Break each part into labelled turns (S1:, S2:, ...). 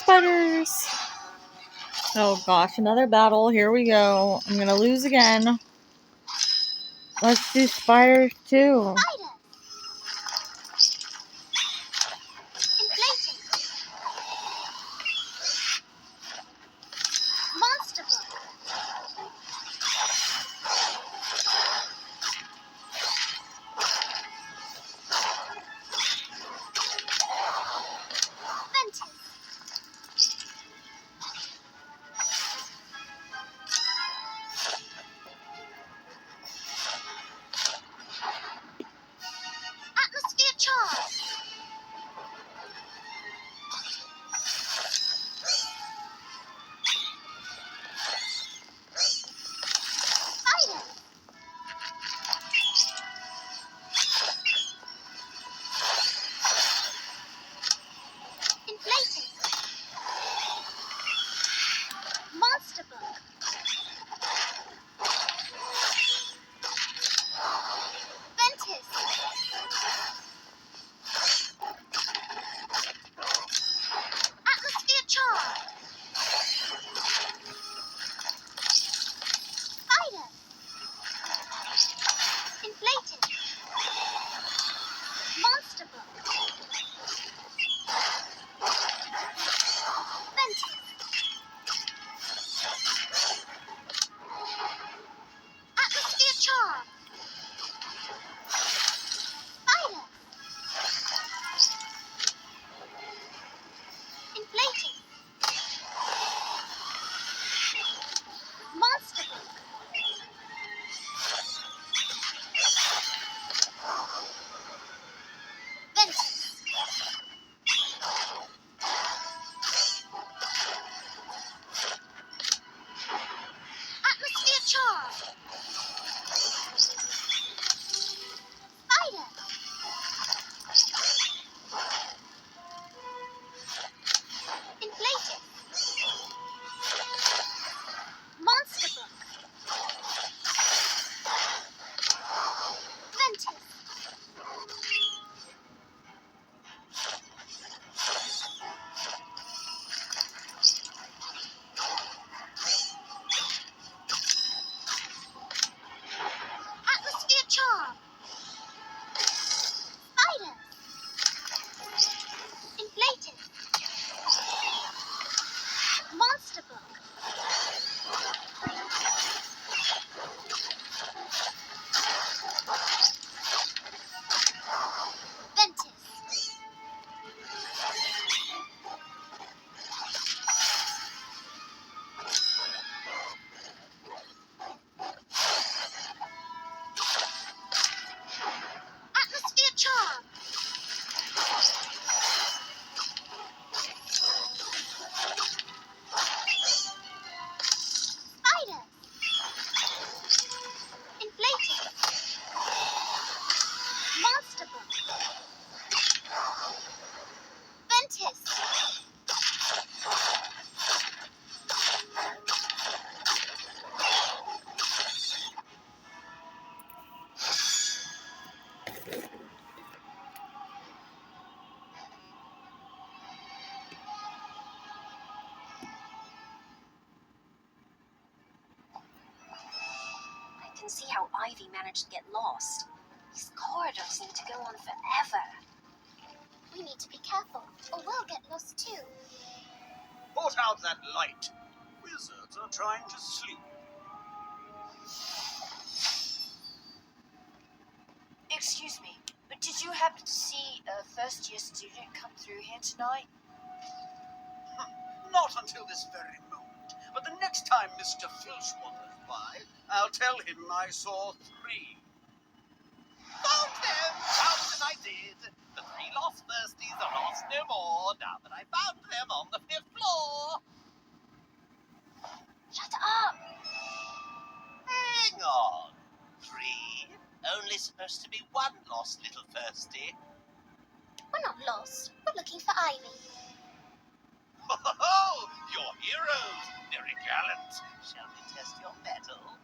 S1: spiders. Oh gosh, another battle. Here we go. I'm gonna lose again. Let's do spiders too.
S2: I can see how Ivy managed to get lost. These corridors seem to go on forever.
S3: We need to be careful, or we'll get lost too.
S4: Put out that light. Wizards are trying to sleep.
S2: Excuse me, but did you happen to see a first-year student come through here tonight?
S4: Not until this very moment. But the next time Mr. Filch wanders by, I'll tell him I saw 3. Found them! Found them I did! The 3 lost thirsties are lost no more, now that I found them on the 5th floor!
S2: Shut up!
S4: Hang on. 3? Only supposed to be 1 lost little thirsty.
S3: We're not lost. We're looking for Ivy.
S4: Ho ho ho! You're heroes! Very gallant. Shall we test your mettle?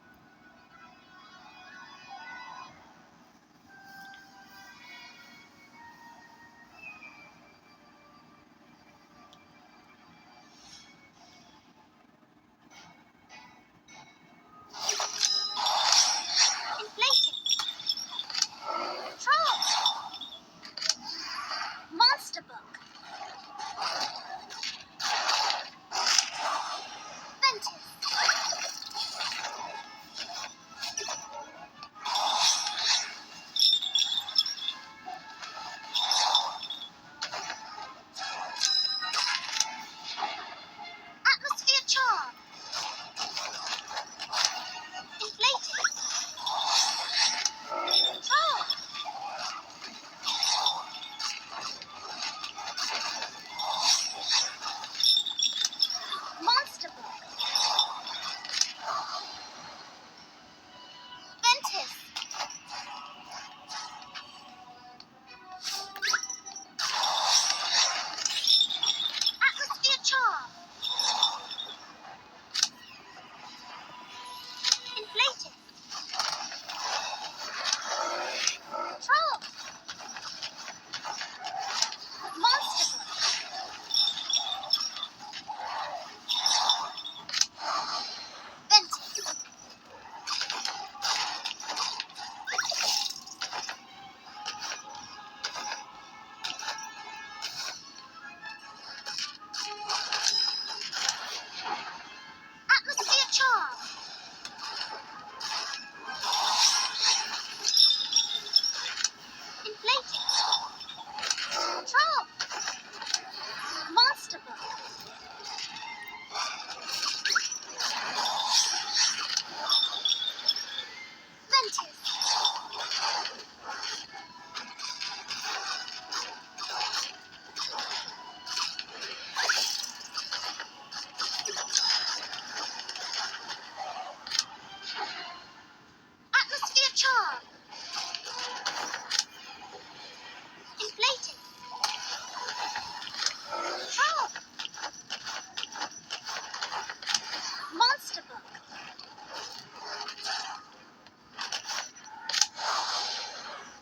S3: Monster book.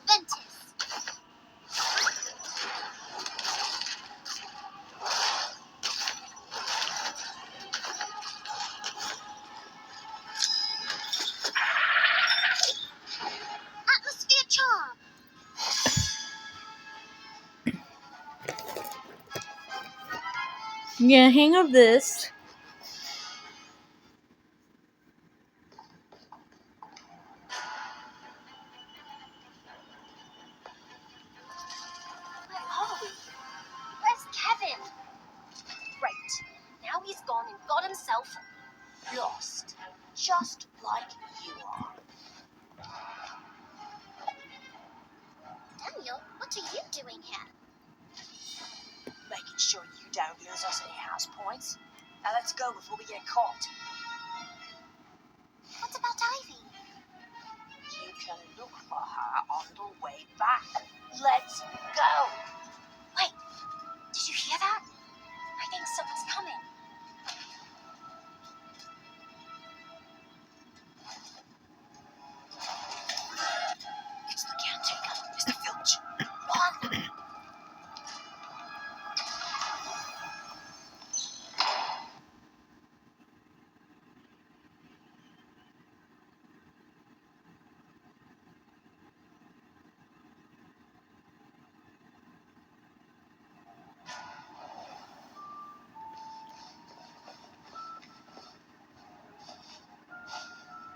S3: Ventus. Atmosphere charm.
S1: Yeah, hang of this.
S2: Where are we? Where's Kevin? Great. Now he's gone and got himself lost. Just like you are.
S3: Daniel, what are you doing here?
S2: Making sure you don't lose us any house points. Now let's go before we get caught.
S3: What about Ivy?
S2: You can look for her on the way back. Let's go. Wait, did you hear that? I think someone's coming. It's the caretaker, Mr. Filch. Run!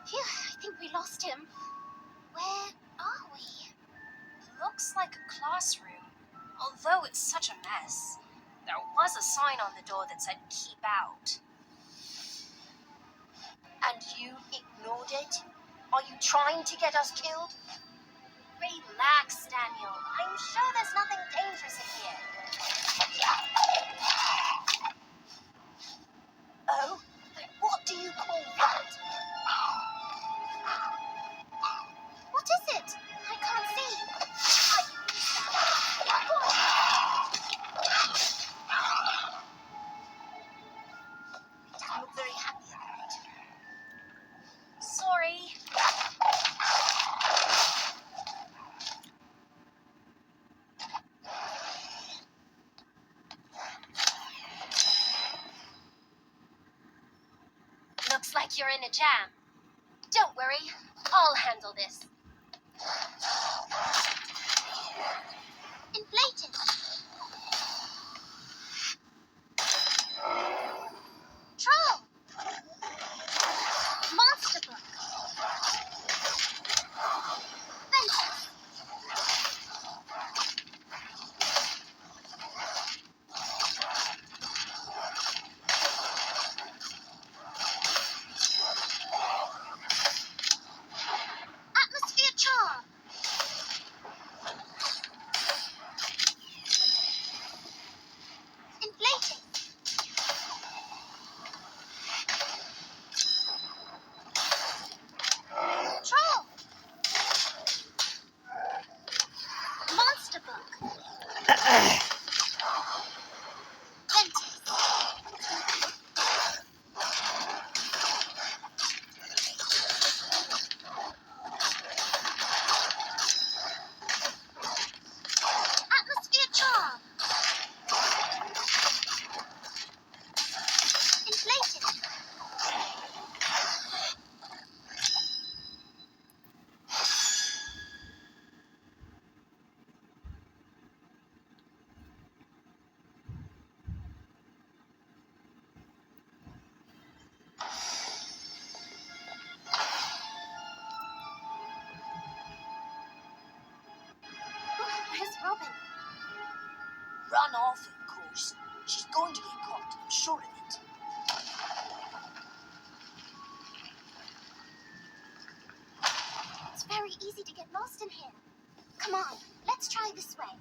S3: Phew, I think we lost him. Where are we?
S2: Looks like a classroom, although it's such a mess. There was a sign on the door that said keep out. And you ignored it? Are you trying to get us killed? Relax, Daniel. I'm sure there's nothing dangerous in here. Oh? What do you call that?
S3: What is it? I can't see.
S2: Doesn't look very happy about it. Sorry. Looks like you're in a jam. Don't worry, I'll handle this.
S3: Inflated. Troll. Monster book. Ventus. Atmosphere charm. Inflated. Troll. Monster book. Ventus. Atmosphere charm. Inflated. Where's Robin?
S2: Run off, of course. She's going to get caught, I'm sure of it.
S3: It's very easy to get lost in here. Come on, let's try this way.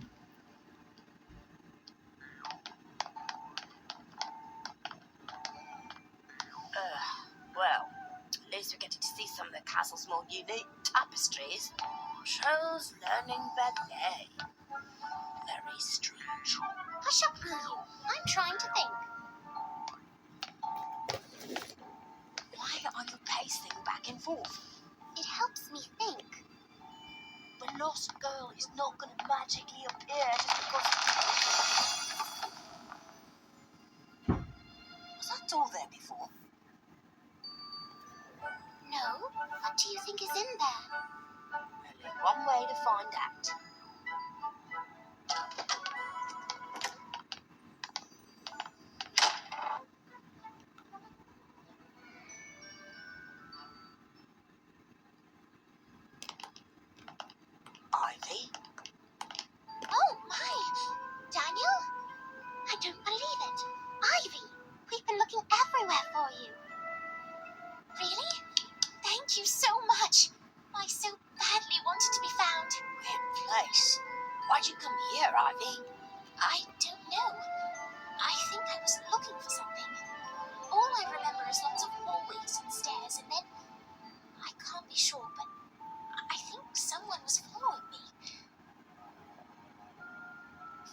S2: Well, at least we're getting to see some of the castle's more unique tapestries. Shows learning ballet. Very strange.
S3: Hush up, will you? I'm trying to think.
S2: Why back and forth.
S3: It helps me think.
S2: The lost girl is not going to magically appear just because... Was that door there before?
S3: No? What do you think is in there?
S2: Only one way to find out. Ivy?
S3: Oh, my! Daniel? I don't believe it. Ivy, we've been looking everywhere for you. Really? Thank you so much. I so badly wanted to be found.
S2: Weird place. Why'd you come here, Ivy?
S3: I don't know. I think I was looking for something. All I remember is lots of hallways and stairs, and then... I can't be sure, but I think someone was following me.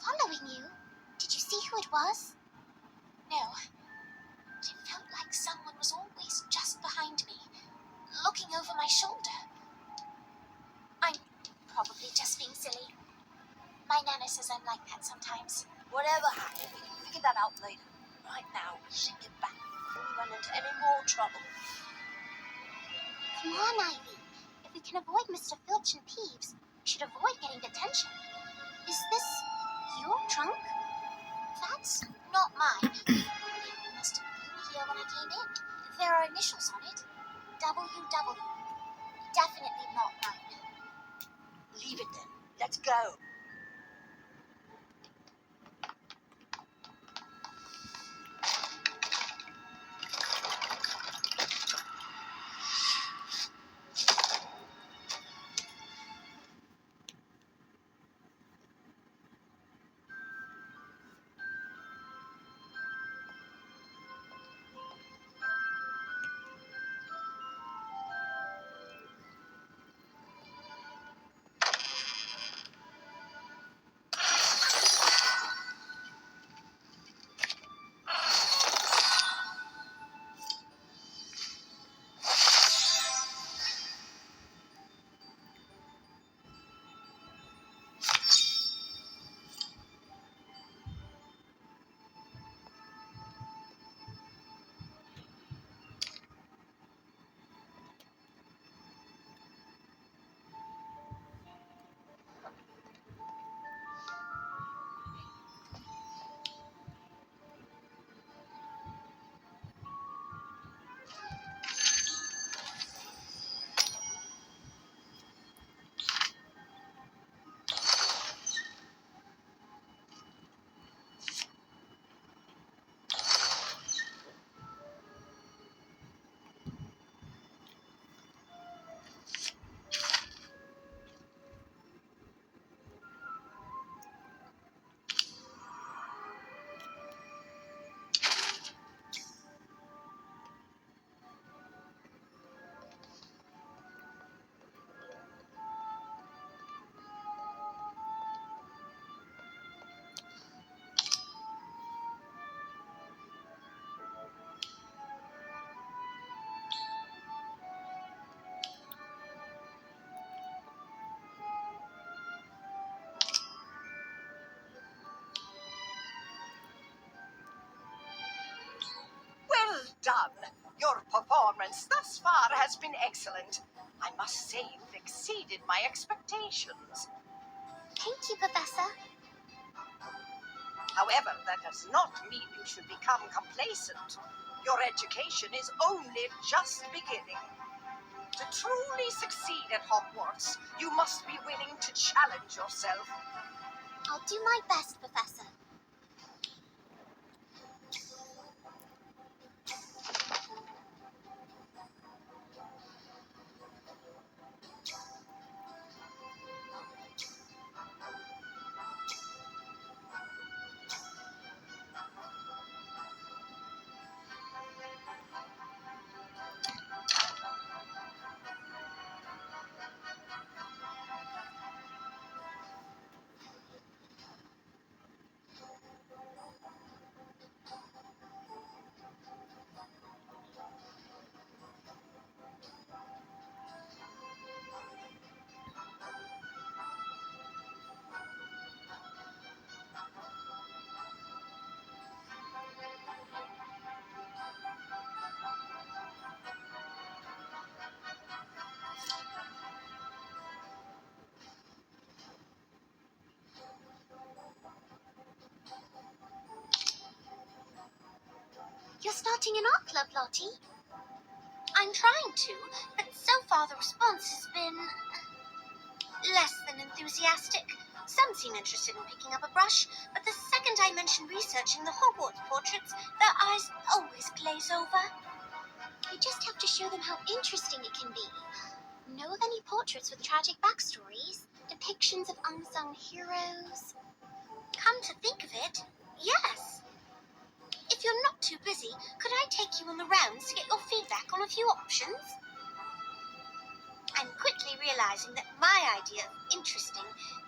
S3: Following you? Did you see who it was? No. It felt like someone was always just behind me, looking over my shoulder. I'm probably just being silly. My Nana says I'm like that sometimes.
S2: Whatever happened, we can figure that out later. Right now, we should get back before we run into any more trouble.
S3: Come on, Ivy. If we can avoid Mr. Filch and Peeves, we should avoid getting detention. Is this your trunk? That's not mine. It must have been here when I came in. There are initials on it. WW. Definitely not mine.
S2: Leave it then. Let's go.
S5: Well done. Your performance thus far has been excellent. I must say you've exceeded my expectations.
S3: Thank you, Professor.
S5: However, that does not mean you should become complacent. Your education is only just beginning. To truly succeed at Hogwarts, you must be willing to challenge yourself.
S3: I'll do my best, Professor. starting an art club, Lottie? I'm trying to, but so far the response has been less than enthusiastic. Some seem interested in picking up a brush, but the second I mention researching the Hogwarts portraits, their eyes always glaze over. You just have to show them how interesting it can be. Know of any portraits with tragic backstories? Depictions of unsung heroes? Come to think of it, yes. If you're not too busy, could I take you on the rounds to get your feedback on a few options? I'm quickly realizing that my idea of interesting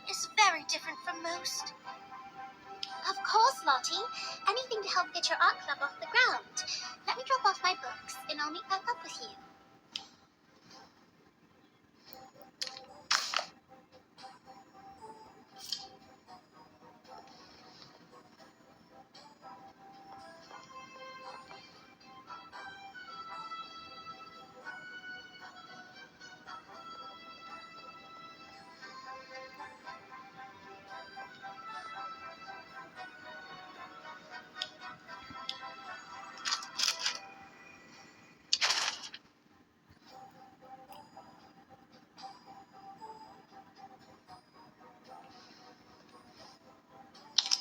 S3: is very different from most. Of course, Lottie. Anything to help get your art club off the ground. Let me drop off my books, and I'll meet back up with you.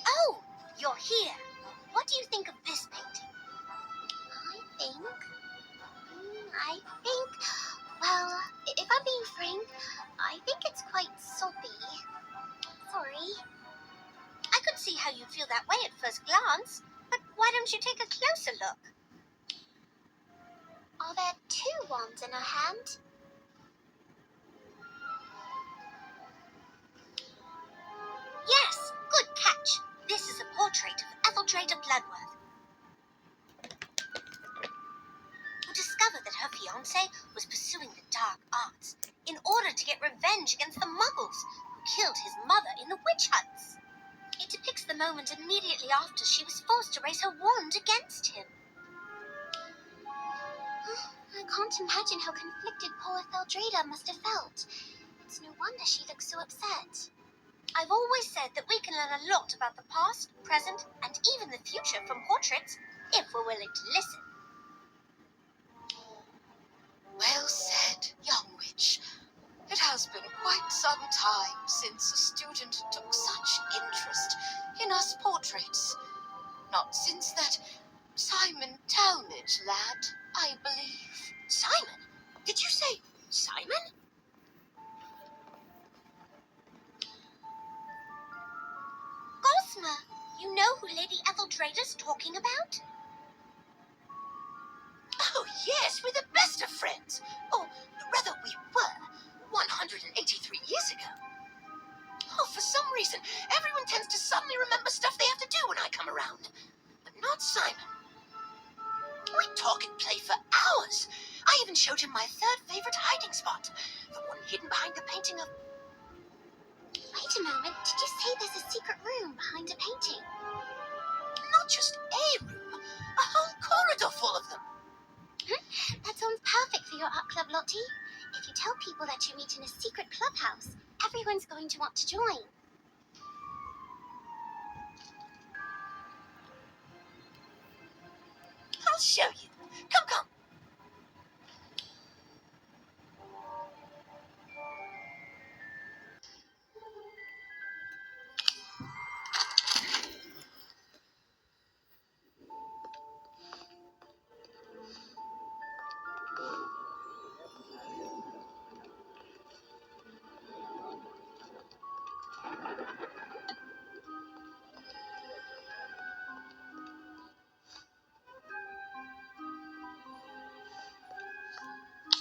S3: Oh, you're here. What do you think of this painting? I think, well, if I'm being frank, I think it's quite soppy. Sorry. I could see how you'd feel that way at first glance, but why don't you take a closer look? Are there two wands in her hand? Yes, good catch. This is a portrait of Etheldreda Bloodworth, who discovered that her fiancé was pursuing the dark arts in order to get revenge against the Muggles who killed his mother in the witch hunts. It depicts the moment immediately after she was forced to raise her wand against him. I can't imagine how conflicted poor Etheldreda must have felt. It's no wonder she looks so upset. I've always said that we can learn a lot about the past, present, and even the future from portraits, if we're willing to listen.
S5: Well said, young witch. It has been quite some time since a student took such interest in us portraits. Not since that Simon Talmadge lad, I believe.
S2: Simon? Did you say Simon?
S3: Gosma, you know who Lady Etheldreda's talking about?
S2: Oh, yes, we're the best of friends. Or rather, we were 183 years ago. Oh, for some reason, everyone tends to suddenly remember stuff they have to do when I come around. But not Simon. We talk and play for hours. I even showed him my third favorite hiding spot, the one hidden behind the painting of...
S3: Wait a moment, did you say there's a secret room behind a painting?
S2: Not just a room, a whole corridor full of them.
S3: That sounds perfect for your art club, Lottie. If you tell people that you meet in a secret clubhouse, everyone's going to want to join.
S2: I'll show you. Come, come.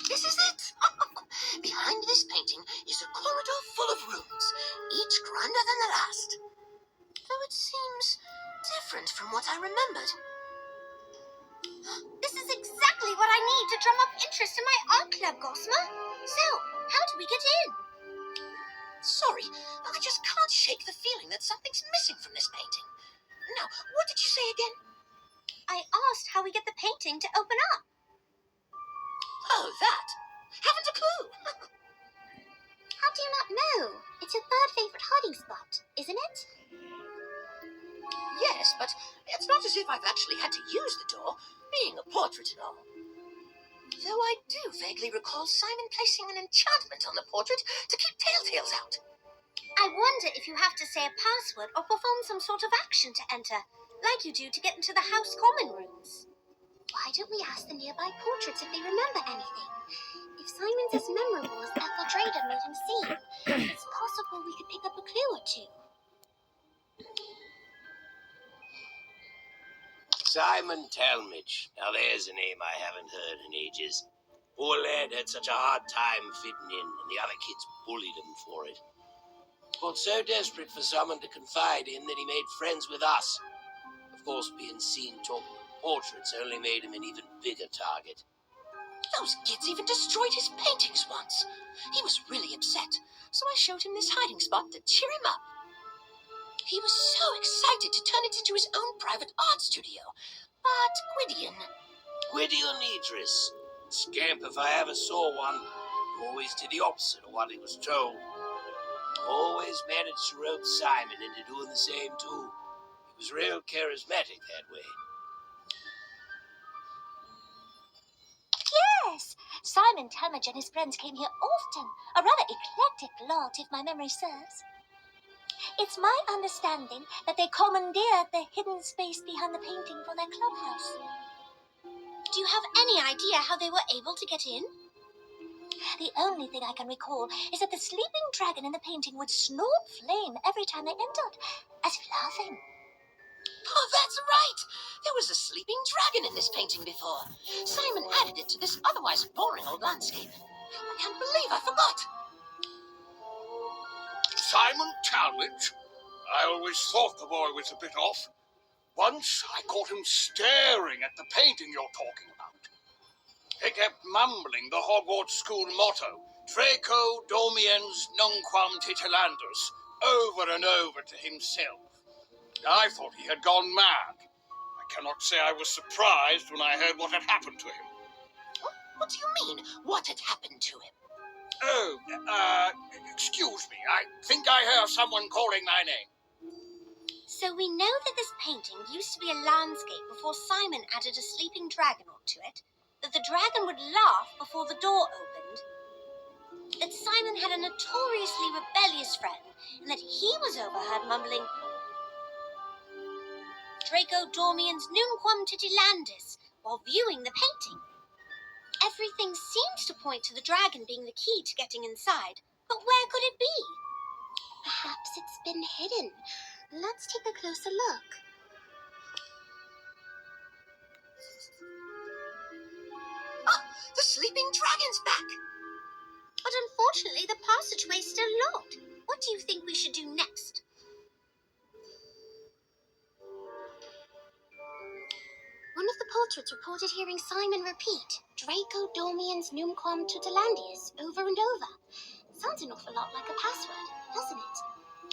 S2: This is it. Behind this painting is a corridor full of rooms, each grander than the last. Though it seems different from what I remembered.
S3: This is exactly what I need to drum up interest in my art club, Gosma. So, how do we get in?
S2: Sorry, I just can't shake the feeling that something's missing from this painting. Now, what did you say again?
S3: I asked how we get the painting to open up.
S2: Oh, that. Haven't a clue.
S3: How do you not know? It's your third favorite hiding spot, isn't it?
S2: Yes, but it's not as if I've actually had to use the door, being a portrait and all. Though I do vaguely recall Simon placing an enchantment on the portrait to keep telltales out.
S3: I wonder if you have to say a password or perform some sort of action to enter, like you do to get into the house common rooms. Why don't we ask the nearby portraits if they remember anything? If Simon's as memorable as Etheldreda made him seem, it's possible we could pick up a clue or two.
S6: Simon Talmadge. Now there's a name I haven't heard in ages. Poor lad had such a hard time fitting in, and the other kids bullied him for it. Got so desperate for someone to confide in that he made friends with us. Of course, being seen talking with portraits only made him an even bigger target.
S2: Those kids even destroyed his paintings once. He was really upset, so I showed him this hiding spot to cheer him up. He was so excited to turn it into his own private art studio. But
S6: Gwydion Idris. Scamp if I ever saw one. Always did the opposite of what he was told. Always managed to rope Simon into doing the same too. He was real charismatic that way.
S3: Yes, Simon Talmadge and his friends came here often. A rather eclectic lot, if my memory serves. It's my understanding that they commandeered the hidden space behind the painting for their clubhouse. Do you have any idea how they were able to get in? The only thing I can recall is that the sleeping dragon in the painting would snort flame every time they entered, as if laughing.
S2: oh, that's right! There was a sleeping dragon in this painting before. Simon added it to this otherwise boring old landscape. I can't believe I forgot.
S4: Simon Talmadge? I always thought the boy was a bit off. Once I caught him staring at the painting you're talking about. He kept mumbling the Hogwarts school motto, Draco Domiens Nunquam Titilandus, over and over to himself. I thought he had gone mad. I cannot say I was surprised when I heard what had happened to him.
S2: What do you mean, what had happened to him?
S4: Oh, excuse me. I think I hear someone calling my name.
S3: So we know that this painting used to be a landscape before Simon added a sleeping dragon onto it, that the dragon would laugh before the door opened, that Simon had a notoriously rebellious friend, and that he was overheard mumbling, Draco Dormiens Nunquam Titilandis, while viewing the painting. Everything seems to point to the dragon being the key to getting inside, but where could it be? Perhaps it's been hidden. Let's take a closer look.
S2: Oh, the sleeping dragon's back!
S3: But unfortunately, the passageway's still locked. What do you think we should do next? One of the portraits reported hearing Simon repeat, Draco Domiens Nunquam Tutilandius, over and over. Sounds an awful lot like a password, doesn't it?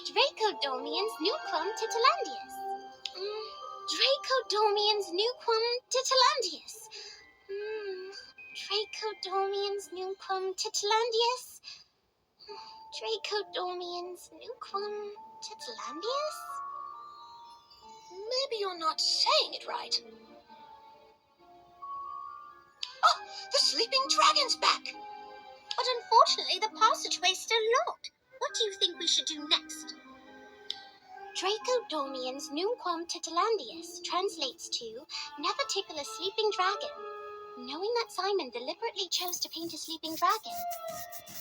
S3: Draco Domiens Nunquam Titilandius. Draco Domiens Nunquam Titilandius. Draco Domiens Nunquam Titilandius. Draco Domiens Nunquam Titilandius?
S2: Maybe you're not saying it right. Oh, the sleeping dragon's back!
S3: But unfortunately, the passageway's still locked. What do you think we should do next? Draco Domiens Nunquam Titilandius translates to never tickle a sleeping dragon. Knowing that Simon deliberately chose to paint a sleeping dragon,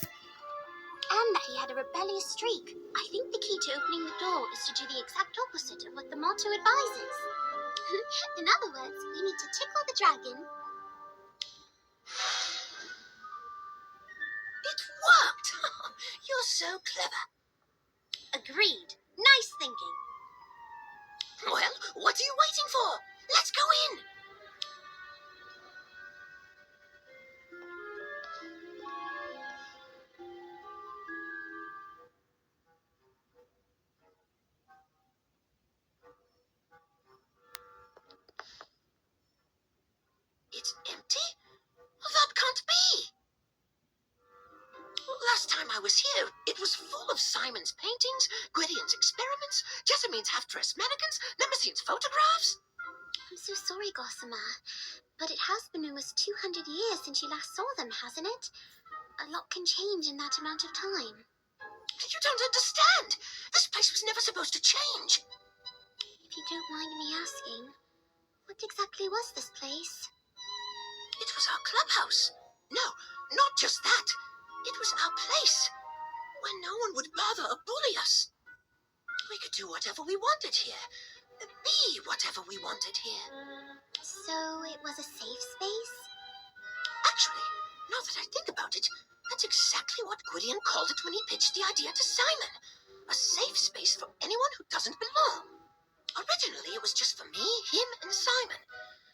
S3: and that he had a rebellious streak, I think the key to opening the door is to do the exact opposite of what the motto advises. In other words, we need to tickle the dragon.
S2: It worked! You're so clever.
S3: Agreed. Nice thinking.
S2: Well, what are you waiting for? Let's go in! It's empty? That can't be! Last time I was here, it was full of Simon's paintings, Gwydion's experiments, Jessamine's half-dressed mannequins, Nemesine's photographs.
S3: I'm so sorry, Gossamer, But it has been almost 200 years since you last saw them, hasn't it? A lot can change in that amount of time.
S2: You don't understand. This place was never supposed to change.
S3: If you don't mind me asking, what exactly was this place?
S2: It was our clubhouse. No, not just that. It was our place, where no one would bother or bully us. We could do whatever we wanted here. Be whatever we wanted here.
S3: So it was a safe space?
S2: Actually, now that I think about it, that's exactly what Gwydion called it when he pitched the idea to Simon. A safe space for anyone who doesn't belong. Originally, it was just for me, him, and Simon.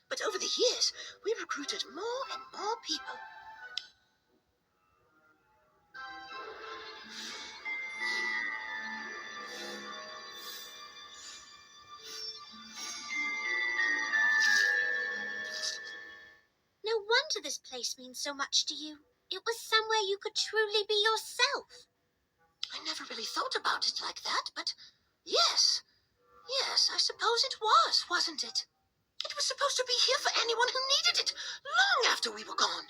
S2: But over the years, we recruited more and more people.
S3: No wonder this place means so much to you. It was somewhere you could truly be yourself.
S2: I never really thought about it like that, but yes. Yes, I suppose it was, wasn't it? It was supposed to be here for anyone who needed it, long after we were gone.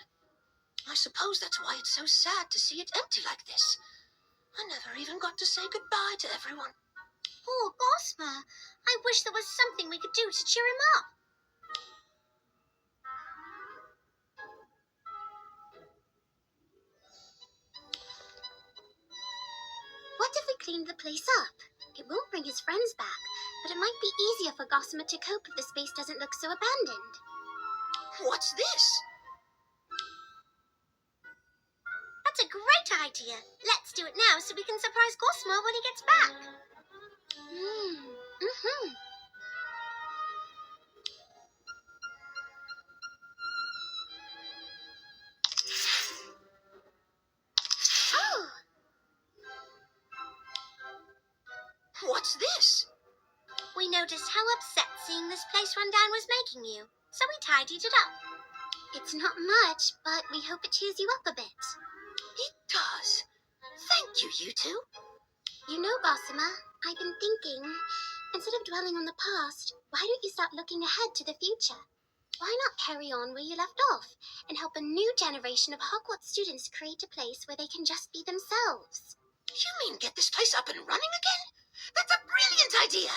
S2: I suppose that's why it's so sad to see it empty like this. I never even got to say goodbye to everyone.
S3: Poor Gossamer. I wish there was something we could do to cheer him up. What if we cleaned the place up? It won't bring his friends back, but it might be easier for Gossamer to cope if the space doesn't look so abandoned.
S2: What's this?
S3: That's a great idea. Let's do it now so we can surprise Gossamer when he gets back. Oh,
S2: What's this?
S3: we noticed how upset seeing this place run down was making you, so we tidied it up. It's not much, but we hope it cheers you up a bit.
S2: It does. Thank you, you two.
S3: You know, Gossamer, I've been thinking, instead of dwelling on the past, why don't you start looking ahead to the future? Why not carry on where you left off and help a new generation of Hogwarts students create a place where they can just be themselves?
S2: You mean get this place up and running again? That's a brilliant idea.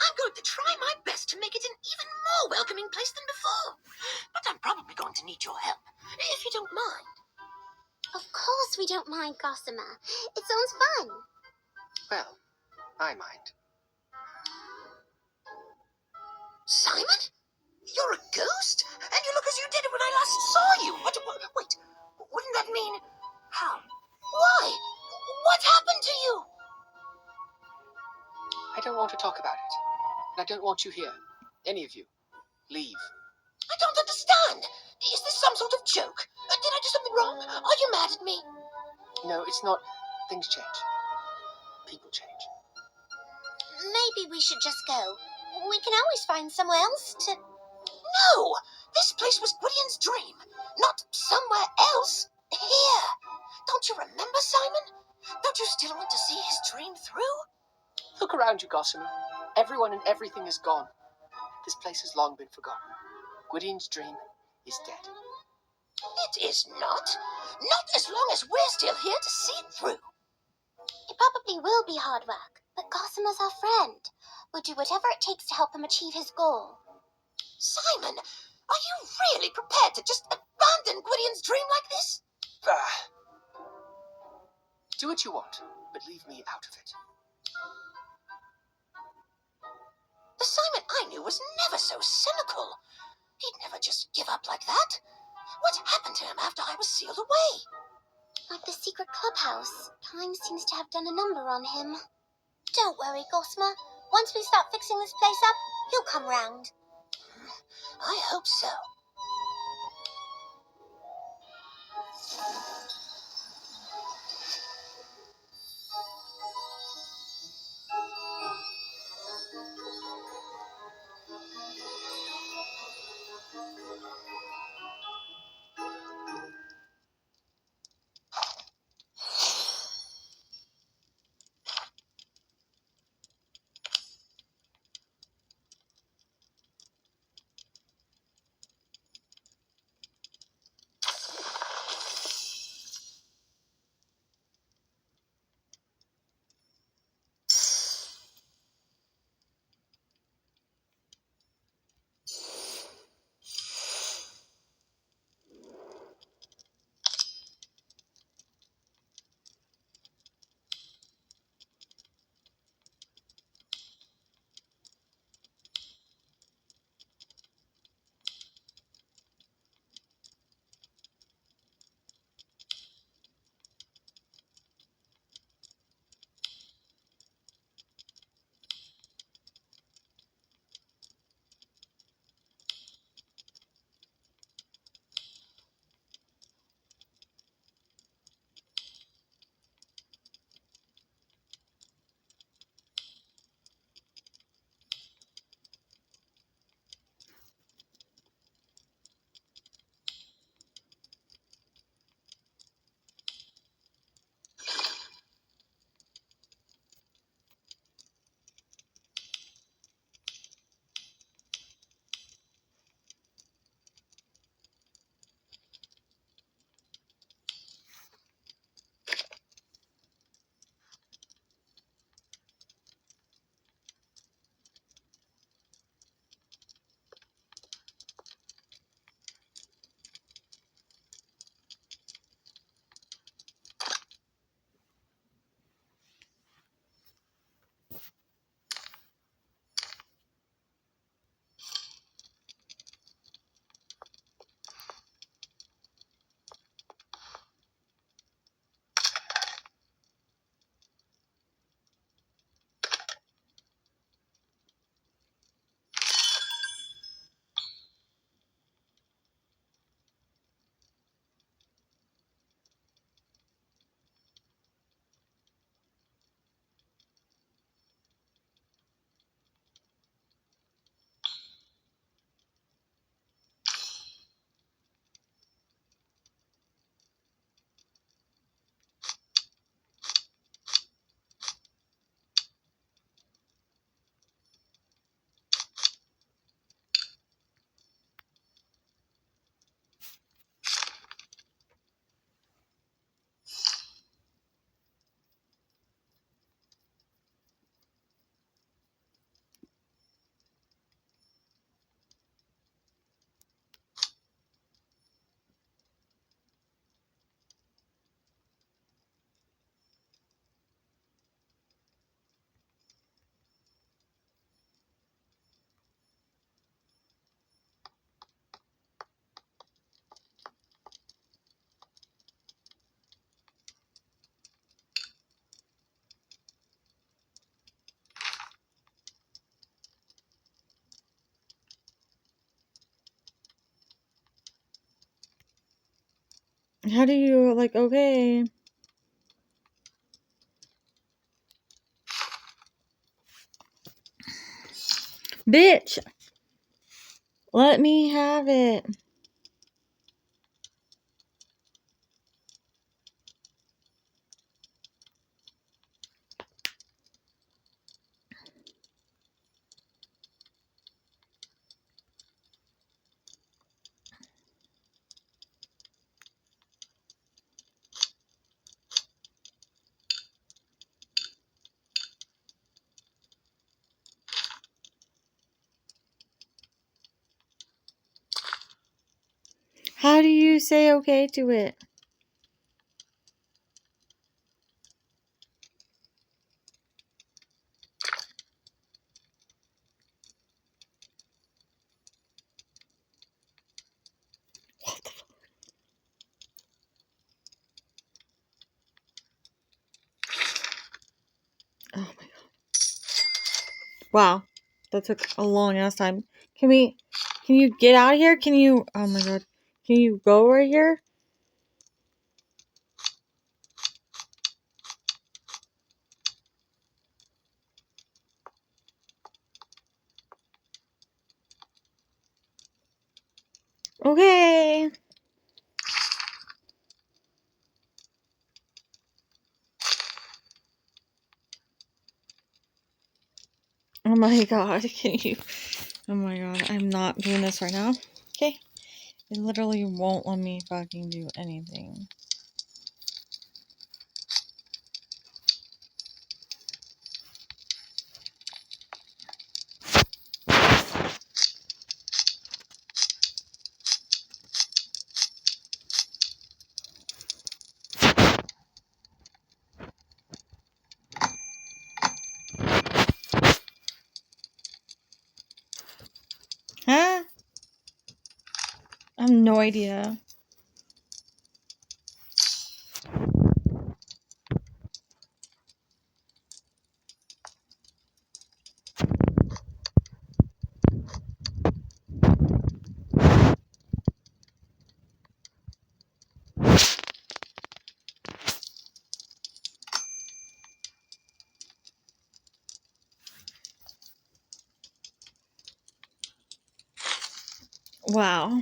S2: I'm going to try my best to make it an even more welcoming place than before. But I'm probably going to need your help, if you don't mind.
S3: Of course we don't mind, Gossamer. It sounds fun.
S7: Well, I mind.
S2: Simon? You're a ghost? And you look as you did when I last saw you. Wait, wouldn't that mean... How? Why? What happened to you?
S7: I don't want to talk about it. And I don't want you here. Any of you. Leave.
S2: I don't understand. Is this some sort of joke? Did I do something wrong? Are you mad at me?
S7: No, it's not. Things change. People change.
S3: Maybe we should just go. We can always find somewhere else to...
S2: No! This place was Gwydion's dream. Not somewhere else. Here. Don't you remember, Simon? Don't you still want to see his dream through?
S7: Look around you, Gossamer. Everyone and everything is gone. This place has long been forgotten. Gwydion's dream is dead.
S2: It is not. Not as long as we're still here to see it through.
S3: It probably will be hard work, but Gossamer's our friend. We'll do whatever it takes to help him achieve his goal.
S2: Simon, are you really prepared to just abandon Gwydion's dream like this?
S7: Do what you want, but leave me out of it.
S2: The Simon I knew was never so cynical. He'd never just give up like that. What happened to him after I was sealed away?
S3: Like the secret clubhouse, time seems to have done a number on him. Don't worry, Gossamer. Once we start fixing this place up, he'll come round.
S2: I hope so.
S1: How do you, like, okay. Bitch! Let me have it. How do you say okay to it? What the fuck? Oh my god. Wow. That took a long ass time. Can you get out of here? Can you, oh my god. Can you go right here? Okay. Oh my god. Can you, oh my god. I'm not doing this right now. Okay. It literally won't let me fucking do anything. Huh? I have no idea. Wow.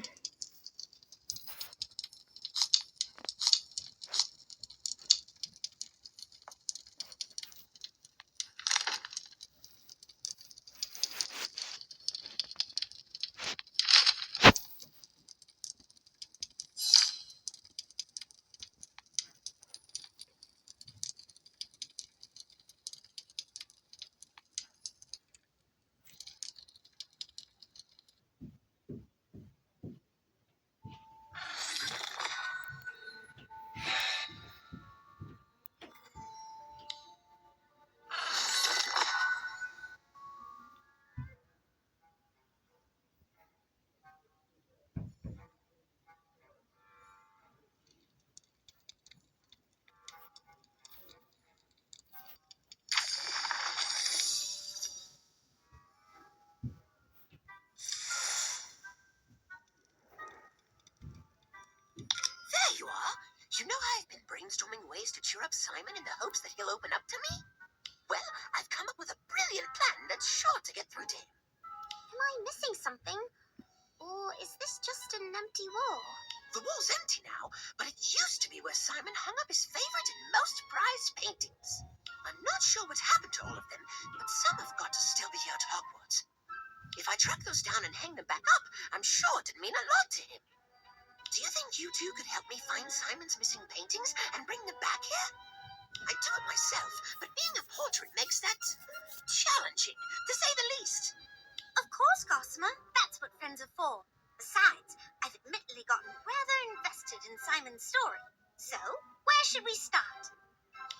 S2: There you are. You know I've been brainstorming ways to cheer up Simon in the hopes that he'll open up to me? Well, I've come up with a brilliant plan that's sure to get through to him.
S3: Am I missing something? Or is this just an empty wall?
S2: The wall's empty now, but it used to be where Simon hung up his favorite and most prized paintings. I'm not sure what happened to all of them, but some have got to still be here at Hogwarts. If I track those down and hang them back up, I'm sure it'd mean a lot to him. Do you think you two could help me find Simon's missing paintings and bring them back here? I'd do it myself, but being a portrait makes that challenging, to say the least.
S3: Of course, Gossamer. That's what friends are for. Besides, I've admittedly gotten rather invested in Simon's story. So, where should we start?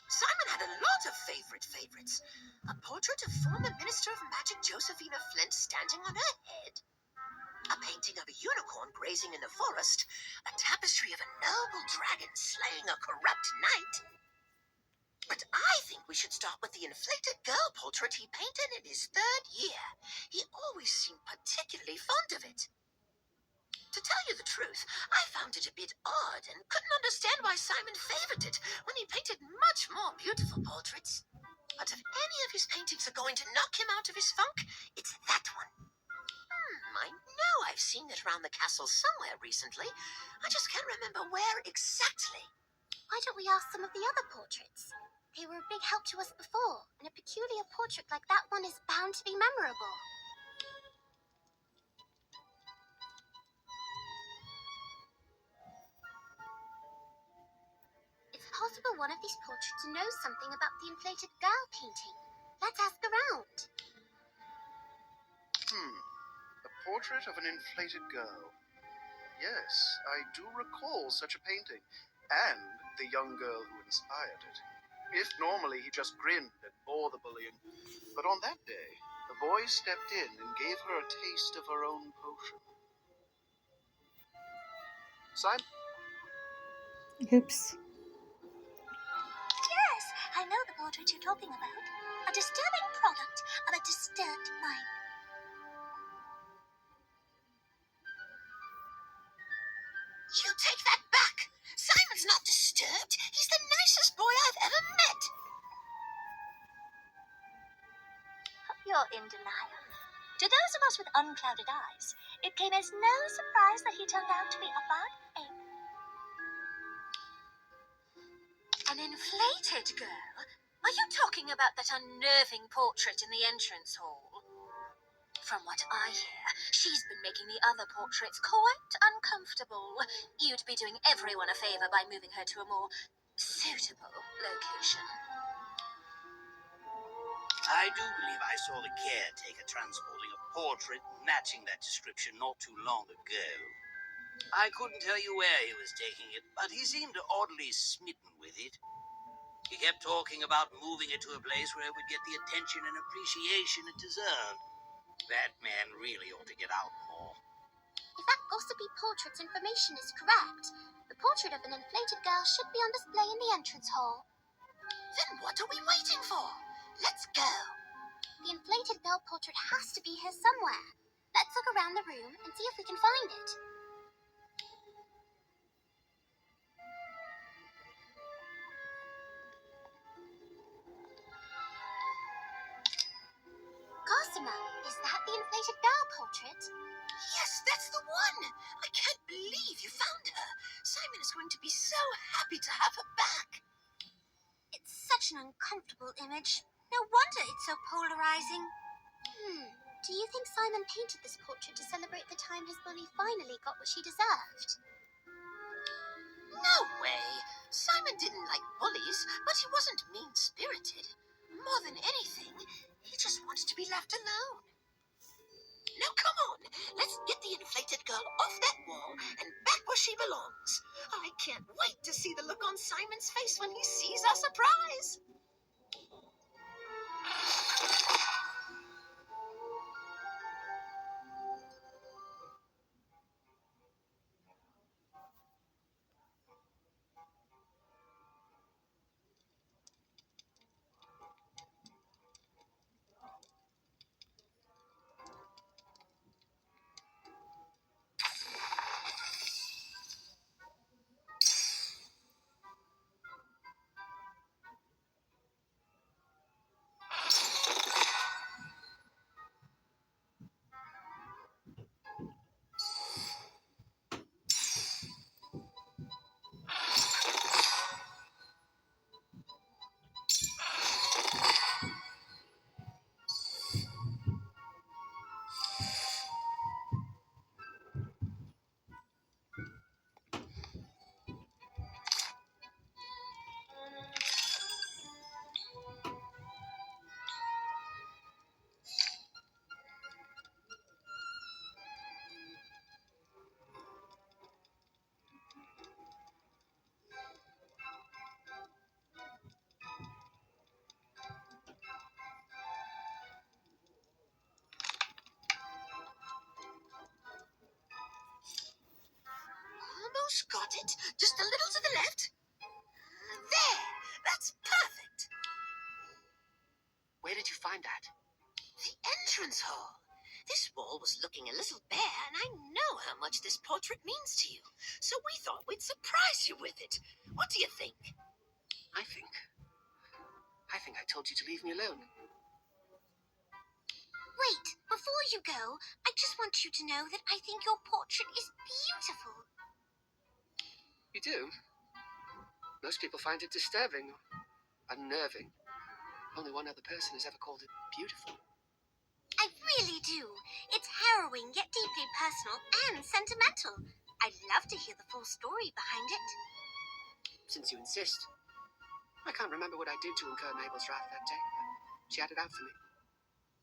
S2: Simon had a lot of favorites. A portrait of former Minister of Magic Josephina Flint standing on her head. A painting of a unicorn grazing in the forest. A tapestry of a noble dragon slaying a corrupt knight. But I think we should start with the inflated girl portrait he painted in his 3rd year. He always seemed particularly fond of it. To tell you the truth, I found it a bit odd and couldn't understand why Simon favored it when he painted much more beautiful portraits. But if any of his paintings are going to knock him out of his funk, it's that one. I know I've seen it around the castle somewhere recently. I just can't remember where exactly.
S3: Why don't we ask some of the other portraits? They were a big help to us before, and a peculiar portrait like that one is bound to be memorable. It's possible one of these portraits knows something about the inflated girl painting. Let's ask around.
S8: A portrait of an inflated girl. Yes, I do recall such a painting, and the young girl who inspired it. If normally he just grinned and bore the bullying, but on that day, the boy stepped in and gave her a taste of her own potion. Simon?
S1: Oops.
S3: Yes, I know the portrait you're talking about. A disturbing product of a disturbed mind.
S2: You take that back! Simon's not disturbed. He's the nicest boy I've ever met.
S3: You're in denial. To those of us with unclouded eyes, it came as no surprise that he turned out to be a bad egg.
S2: An inflated girl? Are you talking about that unnerving portrait in the entrance hall? From what I hear, she's been making the other portraits quite uncomfortable. You'd be doing everyone a favor by moving her to a more suitable location.
S4: I do believe I saw the caretaker transporting a portrait matching that description not too long ago. I couldn't tell you where he was taking it, but he seemed oddly smitten with it. He kept talking about moving it to a place where it would get the attention and appreciation it deserved. That man really ought to get out more.
S3: If that gossipy portrait's information is correct, the portrait of an inflated girl should be on display in the entrance hall.
S2: Then what are we waiting for? Let's go.
S3: The inflated girl portrait has to be here somewhere. Let's look around the room and see if we can find it. Gossamer, is that the inflated girl portrait?
S2: Yes, that's the one. I can't believe you found her. Simon is going to be so happy to have her back.
S3: It's such an uncomfortable image. No wonder it's so polarizing. Do you think Simon painted this portrait to celebrate the time his bully finally got what she deserved?
S2: No way. Simon didn't like bullies, but he wasn't mean-spirited. More than anything, he just wanted to be left alone. Now come on, let's get the inflated girl off that wall and back where she belongs. I can't wait to see the look on Simon's face when he sees our surprise. Almost got it. Just a little to the left. There. That's perfect.
S7: Where did you find that?
S2: The entrance hall. This wall was looking a little bare, and I know how much this portrait means to you, so we thought we'd surprise you with it. What do you think?
S7: I think I told you to leave me alone.
S3: Wait, before you go, I just want you to know that I think your portrait is beautiful.
S7: You do? Most people find it disturbing, unnerving. Only one other person has ever called it beautiful.
S3: I really do. It's harrowing yet deeply personal and sentimental. I'd love to hear the full story behind it.
S7: Since you insist. I can't remember what I did to incur Mabel's wrath that day, but she had it out for me.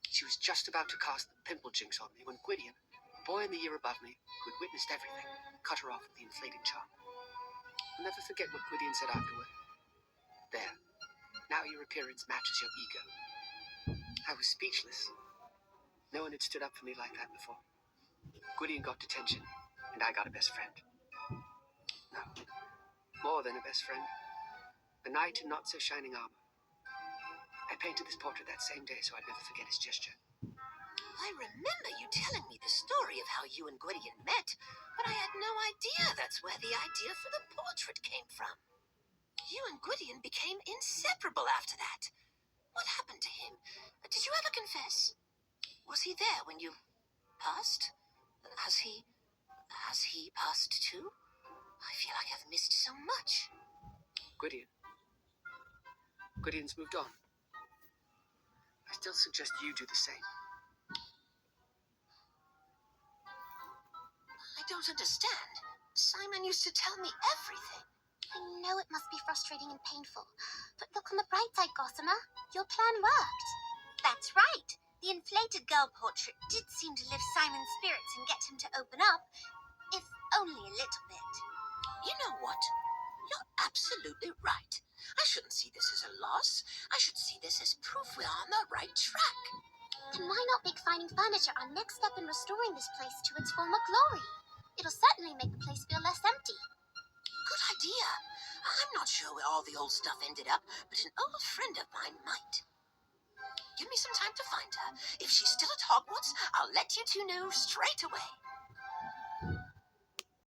S7: She was just about to cast the pimple jinx on me when Gwydion, a boy in the year above me, who had witnessed everything, cut her off with the inflating charm. I'll never forget what Gwydion said afterward. There. Now your appearance matches your ego. I was speechless. No one had stood up for me like that before. Gwydion got detention, and I got a best friend. No, more than a best friend. A knight in not-so-shining armor. I painted this portrait that same day so I'd never forget his gesture.
S2: I remember you telling me the story of how you and Gwydion met, but I had no idea that's where the idea for the portrait came from. You and Gwydion became inseparable after that. What happened to him? Did you ever confess? Was he there when you passed? Has he passed too? I feel like I've missed so much.
S7: Gwydion's moved on. I still suggest you do the same.
S2: I don't understand. Simon used to tell me everything.
S3: I know it must be frustrating and painful, but look on the bright side, Gossamer. Your plan worked. That's right. The inflated girl portrait did seem to lift Simon's spirits and get him to open up, if only a little bit.
S2: You know what? You're absolutely right. I shouldn't see this as a loss. I should see this as proof we're on the right track.
S3: Then why not make finding furniture our next step in restoring this place to its former glory? It'll certainly make the place feel less empty.
S2: Good idea. I'm not sure where all the old stuff ended up, but an old friend of mine might. Give me some time to find her. If she's still at Hogwarts, I'll let you two know straight away.